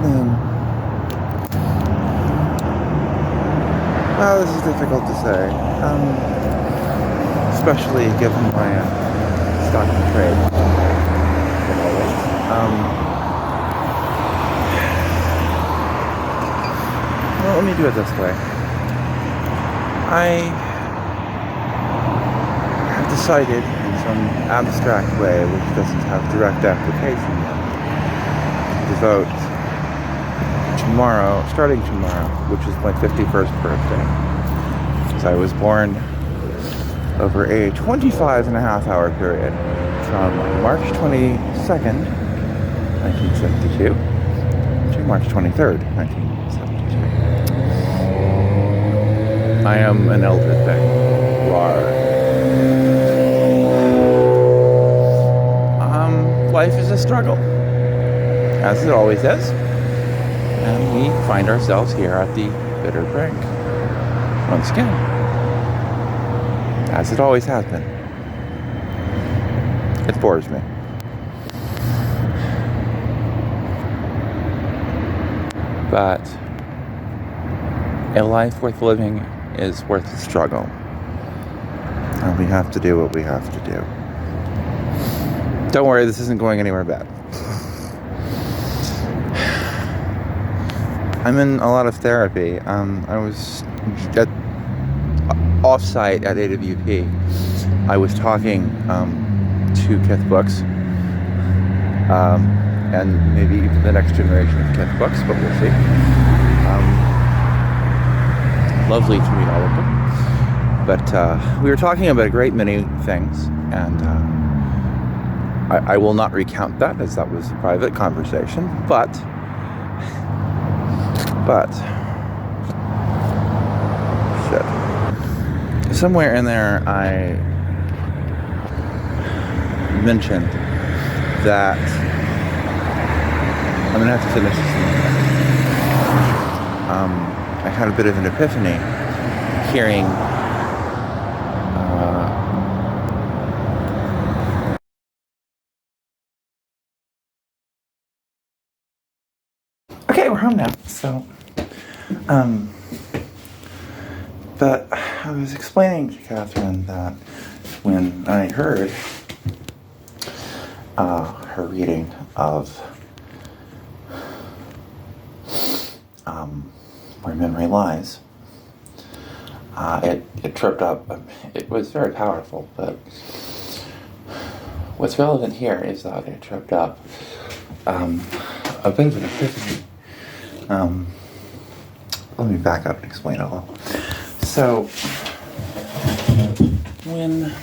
evening. Well, this is difficult to say, especially given my stock in trade. Well, let me do it this way. I have decided in some abstract way, which doesn't have direct application yet, to devote tomorrow, starting tomorrow, which is my 51st birthday. So I was born over a 25-and-a-half-hour period from March 22nd, 1972 to March 23rd, 1972. I am an elder thing. Life is a struggle, as it always is. And we find ourselves here at the bitter brink. Once again. As it always has been. It bores me. But a life worth living is worth the struggle. And we have to do what we have to do. Don't worry, this isn't going anywhere bad. I'm in a lot of therapy. I was off-site at AWP. I was talking to Kith books, and maybe even the next generation of Kith books, but we'll see. Lovely to meet all of them. But we were talking about a great many things, and I will not recount that, as that was a private conversation, but shit. Somewhere in there I mentioned that I'm gonna have to finish this one. I had a bit of an epiphany hearing okay, we're home now. So but I was explaining to Catherine that when I heard her reading of Where Memory Lies, it tripped up. It was very powerful, but what's relevant here is that it tripped up a bit of an epiphany. Let me back up and explain it a little. So, when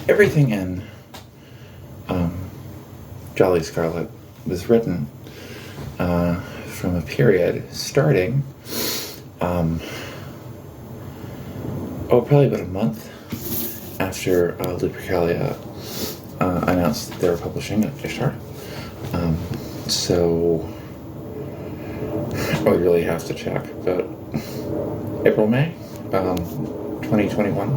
everything in Jolly Scarlet was written from a period starting probably about a month after Lupercalia announced that they were publishing at Ishtar. So I really have to check, but April, May 2021.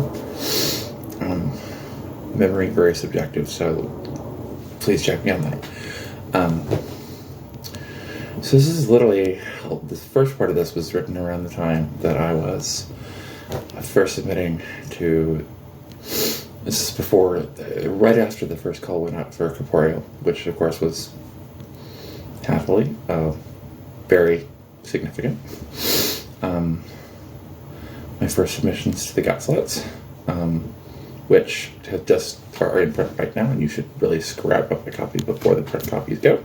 Memory very subjective, so please check me on that. So this is literally, the first part of this was written around the time that I was first submitting to, this is before, right after the first call went out for Corporeal, which of course was happily very significant. My first submissions to the Gaslights, which have just are in print right now, and you should really scrap up a copy before the print copies go.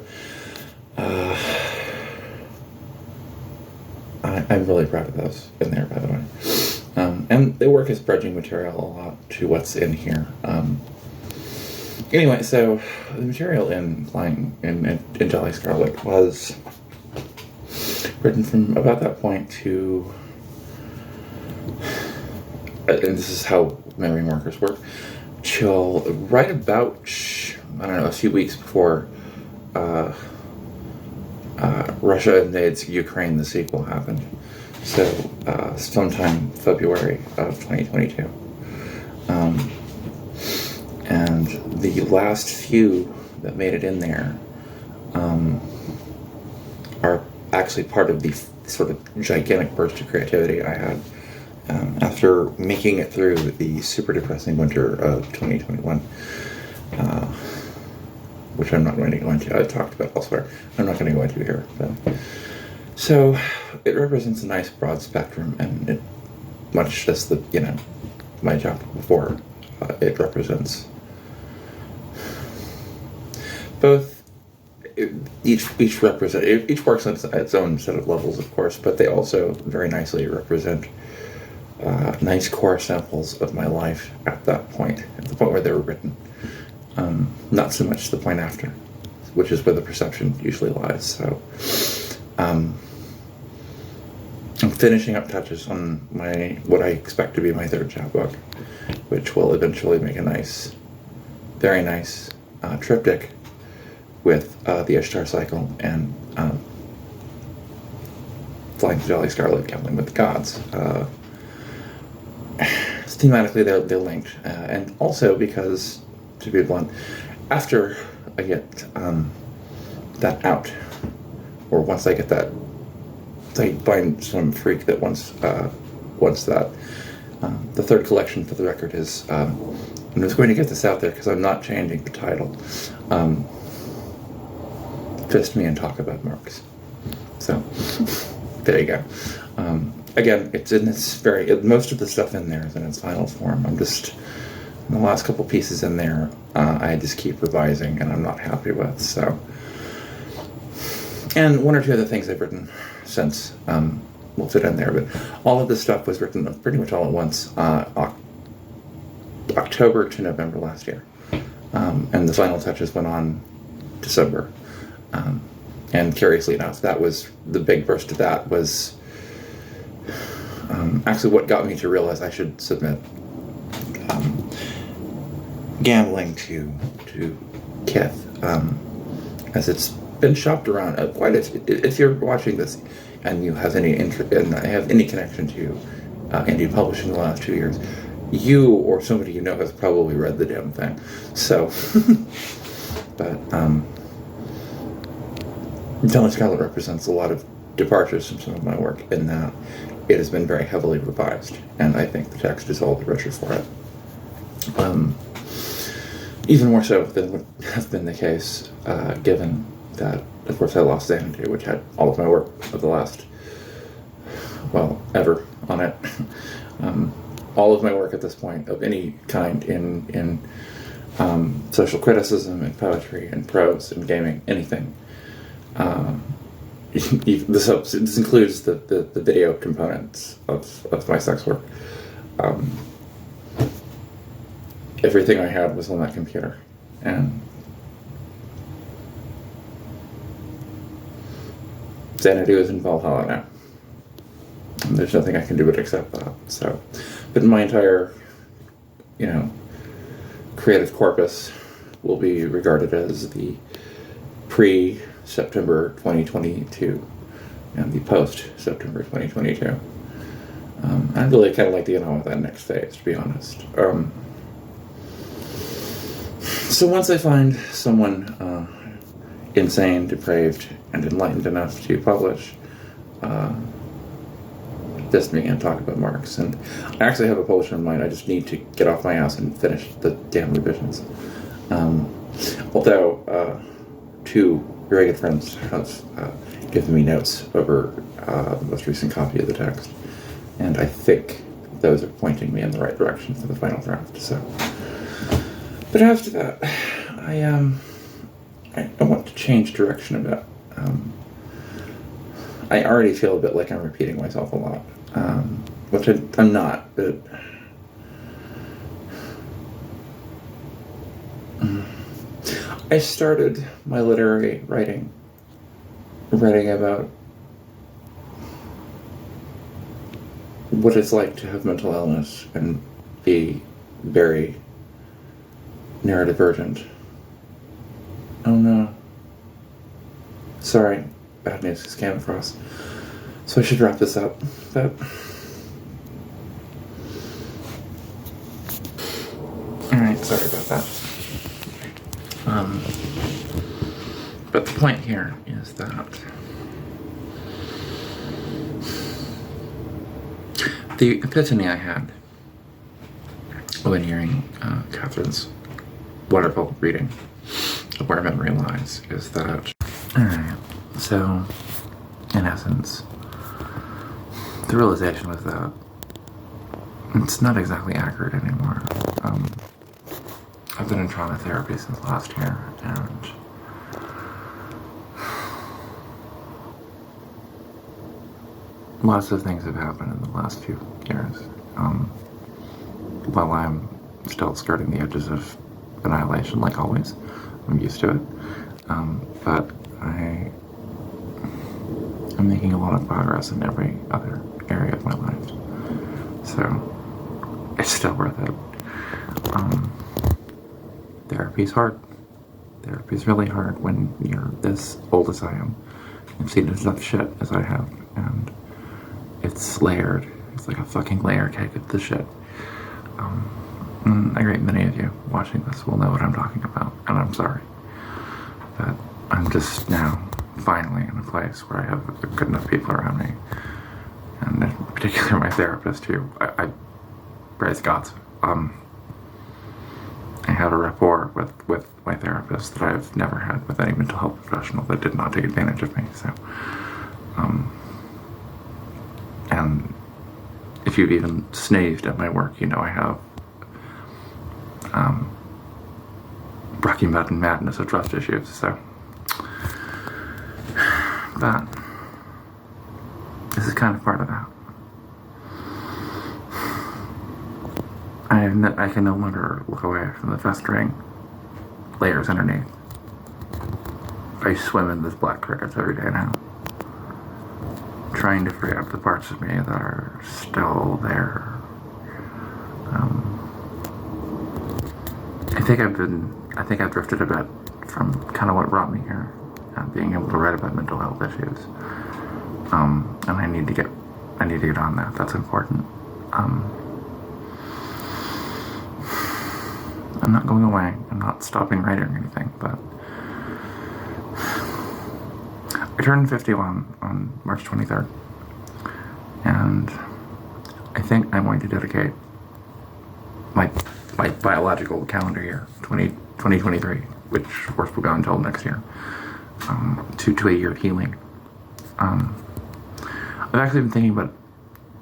I'm really proud of those in there, by the way. And they work as bridging material a lot to what's in here. Anyway, so the material in Jolly Scarlet was written from about that point to, and this is how memory markers work, till right about, I don't know, a few weeks before Russia invades Ukraine, the sequel happened. So sometime February of 2022. And and the last few that made it in there are actually part of the sort of gigantic burst of creativity I had after making it through the super depressing winter of 2021, which I'm not going to go into. I talked about elsewhere. I'm not going to go into here. But. So it represents a nice broad spectrum, and it, much as the my job before, it represents both. Each works on its own set of levels, of course, but they also very nicely represent nice core samples of my life at the point where they were written. Not so much the point after, which is where the perception usually lies. So I'm finishing up touches on what I expect to be my third chapbook, which will eventually make a nice, very nice triptych with the Ishtar cycle and flying to Jolly Scarlet, gambling with the gods. Thematically, they're linked, and also because, to be blunt, after I get that out, or once I get that, I find some freak that wants that. The third collection, for the record, is, and I was going to get this out there because I'm not changing the title. Fist me and talk about marks. So there you go. Again, it's in its most of the stuff in there is in its final form. I'm just, in the last couple pieces in there, I just keep revising and I'm not happy with, so. And one or two other things I've written since will fit in there, but all of this stuff was written pretty much all at once, October to November last year. And the final touches went on December. And curiously enough, that was the big burst of that was actually what got me to realize I should submit gambling to Kith, as it's been shopped around quite a. If you're watching this and you have any interest and have any connection to indie publishing the last 2 years, you or somebody you know has probably read the damn thing. So, but Jolly Scarlet represents a lot of departures from some of my work in that it has been very heavily revised, and I think the text is all the richer for it. Even more so than would have been the case, given that, of course, I lost Sanity, which had all of my work of the last, ever on it. All of my work at this point of any kind in social criticism and poetry and prose and gaming, anything. This includes the video components of my sex work. Everything I had was on that computer, and Sanity was in Valhalla now. And there's nothing I can do but accept that. So, but my entire, creative corpus will be regarded as the pre-September 2022 and the post-September 2022. I'd really kind of like to get on with that next phase, to be honest. So once I find someone insane, depraved, and enlightened enough to publish, diss me and talk about marks, and I actually have a publisher in mind. I just need to get off my ass and finish the damn revisions. Although two very good friends have given me notes over the most recent copy of the text, and I think those are pointing me in the right direction for the final draft. So, but after that, I want to change direction a bit. I already feel a bit like I'm repeating myself a lot, which I'm not, but I started my literary writing about what it's like to have mental illness and be very neurodivergent. Oh no. Sorry, bad news just came across. So I should wrap this up. But alright, sorry about that. But the point here is that the epiphany I had when hearing Catherine's wonderful reading of Where Memory Lies is that, alright, so in essence, the realization was that it's not exactly accurate anymore. I've been in trauma therapy since last year, and lots of things have happened in the last few years. While I'm still skirting the edges of annihilation, like always, I'm used to it. But I'm making a lot of progress in every other area of my life. So it's still worth it. Therapy's hard. Therapy's really hard when you're this old as I am and seen as enough shit as I have, and it's layered. It's like a fucking layer cake of the shit. A great many of you watching this will know what I'm talking about, and I'm sorry. But I'm just now finally in a place where I have good enough people around me, and in particular my therapist, who I praise God. I have a rapport with my therapist that I've never had with any mental health professional that did not take advantage of me. So, and if you've even sneezed at my work, you know I have Rocky Mountain madness of trust issues. So, but this is kind of part of that. I can no longer look away from the festering layers underneath. I swim in this black crickets every day now, trying to free up the parts of me that are still there. I think I've drifted a bit from kind of what brought me here, being able to write about mental health issues. And I need to get on that. That's important. I'm not going away. I'm not stopping writing or anything, but I turned 51 on March 23rd, and I think I'm going to dedicate my biological calendar year, 2023, which of course will go until next year, to a year of healing. I've actually been thinking about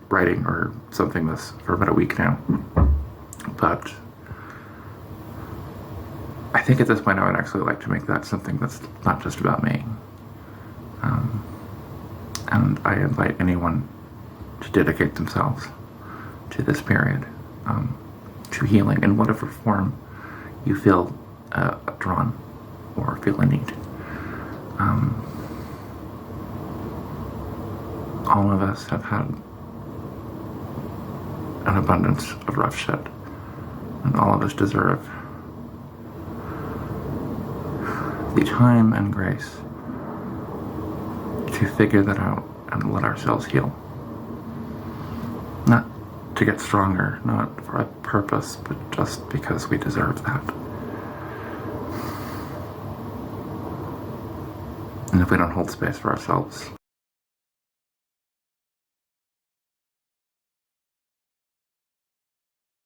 writing or something this for about a week now, but I think at this point I would actually like to make that something that's not just about me. And I invite anyone to dedicate themselves to this period, to healing in whatever form you feel drawn or feel a need. All of us have had an abundance of rough shit, and all of us deserve the time and grace to figure that out and let ourselves heal. Not to get stronger, not for a purpose, but just because we deserve that. And if we don't hold space for ourselves,